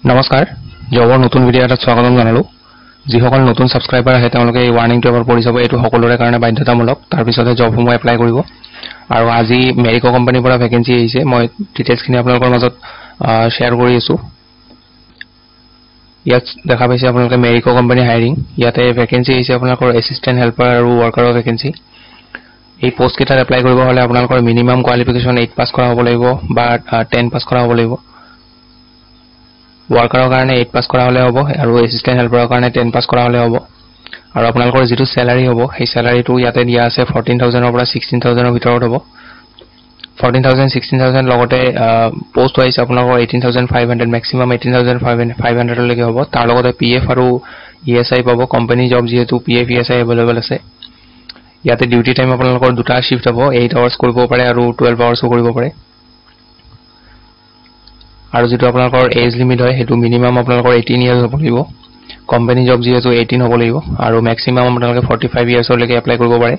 নমস্কাৰ জবৰ নতুন ভিডিঅ' এটা স্বাগতম জনালো যিসকল নতুন সাবস্ক্ৰাইবাৰ আছে তেওঁলোকে এই ৱাৰ্নিংটো এবাৰ পঢ়ি চাব এটো সকলোৰে কাৰণে বাধ্যতামূলক তাৰ পিছতে জবসমূহ এপ্লাই কৰিব আৰু আজি মেৰিকো কোম্পানীৰ পৰা ভ্যাকেন্সি আহিছে মই ডিটেইলছখিনি আপোনালোকৰ মাজত শেয়াৰ কৰি আছো ইয়াত দেখা পাইছে আপোনালোকে মেৰিকো কোম্পানী হায়াৰিং ইয়াতে ভ্যাকেন্সি আহিছে আপোনালোকৰ এসিস্ট্যান্ট হেল্পাৰ আৰু ওয়াৰ্কাৰৰ ভ্যাকেন্সি এই পোষ্ট কেইটাত এপ্লাই কৰিব হলে আপোনালোকৰ মিনিমাম কোৱালিফিকেশন 8 পাস কৰা হ'ব লাগিব বা 10 পাস কৰা হ'ব লাগিব ওয়াৰ্কাৰৰ কাৰণে 8 পাস কৰা হলে হ'ব আৰু এসিস্ট্যান্ট হেল্পাৰৰ কাৰণে 10 পাস কৰা হলে হ'ব আৰু আপোনালোকৰ যেটো স্যালাৰি হ'ব সেই স্যালাৰিটো ইয়াতে দিয়া আছে 14000 ৰ পৰা 16000 ৰ ভিতৰত হ'ব 14000 16000 লগতে পোষ্ট ওয়াইজ আপোনালোকৰ 18500 ম্যাক্সিমাম 18500 লৈকে হ'ব তাৰ লগতে পিএফ আৰু ইএসআই পাব কোম্পানী জব যেহেতু পিএফ ইএসআই अवेलेबल আছে ইয়াতে ডিউটি টাইম আপোনালোকৰ দুটা শিফট হ'ব 8 আৱাৰ্স কৰিব পাৰে আৰু 12 আৱাৰ্সও কৰিব পাৰে আৰু যেটো আপোনালোকৰ এজ লিমিট হয় হেতু মিনিমাম আপোনালোকৰ 18 ইয়াৰ্স হ'ব লাগিব কোম্পানী জব যেহেতু 18 হ'ব লাগিব আৰু ম্যাক্সিমাম আপোনালোকে 45 ইয়াৰ্স লৈকে এপ্লাই কৰিব পাৰে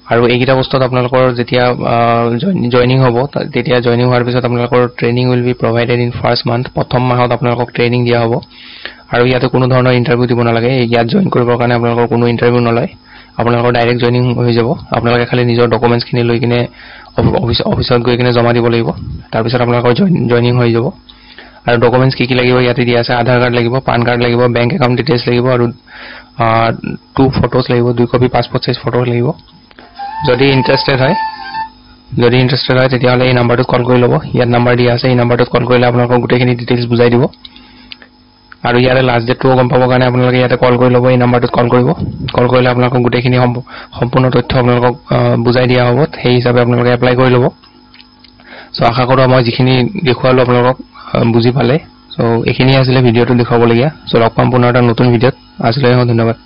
আৰু এইকিটা বস্তুত আপোনালোকৰ যেতিয়া জয়নিং হ'ব তেতিয়া জয়নিং হোৱাৰ পিছত আপোনালোকৰ training will be provided in first month প্ৰথম মাহত আপোনালোকক ট্ৰেইনিং দিয়া হ'ব আৰু ইয়াতে কোনো ধৰণৰ ইন্টাৰভিউ দিব নালাগে ইয়াত জয়েন কৰিবৰ কাৰণে আপোনালোকৰ কোনো ইন্টাৰভিউ নলয় আপোনালোকৰ ডাইৰেক্ট জয়নিং হৈ যাব আপোনালোকে খালি নিজৰ ডকুমেন্টছ খিনি লৈ কিনে অফিসত গৈ কিনে জমা দিব লাগিব তাৰ পিছত আপোনালোকৰ জয়নিং হৈ যাব আৰু ডকুমেন্টছ কি লাগিব ইয়াতে দিয়া আছে আধাৰ কাৰ্ড লাগিব পান কাৰ্ড লাগিব বেংক একাউন্ট ডিটেইলছ লাগিব আৰু 2 ফটোজ লাগিব 2 কপি পাসপোৰ্ট সাইজ ফটো লাগিব যদি ইন্টাৰেস্টেড হয় তেতিয়া হলে এই নাম্বাৰটোত কল কৰি লব ইয়াত নাম্বাৰ দিয়া আছে এই নাম্বাৰটোত কল কৰিলে আপোনালোকক গোটেইখিনি ডিটেইলছ বুজাই দিব আৰু ইয়াৰে লাষ্ট ডেটটো গম পাবৰ কাৰণে আপোনালোকে ইয়াতে কল কৰি লব এই নাম্বাৰটোত কল কৰিব কল কৰিলে আপোনালোকক গোটেইখিনি সম্পূৰ্ণ তথ্য আপোনালোকক বুজাই দিয়া হ'ব সেই হিচাপে আপোনালোকে এপ্লাই কৰি লব সো আশা কৰো মই যিখিনি দেখুৱালো আপোনালোকক বুজি পালে সো এইখিনি আছিল ভিডিঅটো দেখাবলগীয়া সো লগ পাম পুনৰ এটা নতুন ভিডিঅত আজিলৈ ধন্যবাদ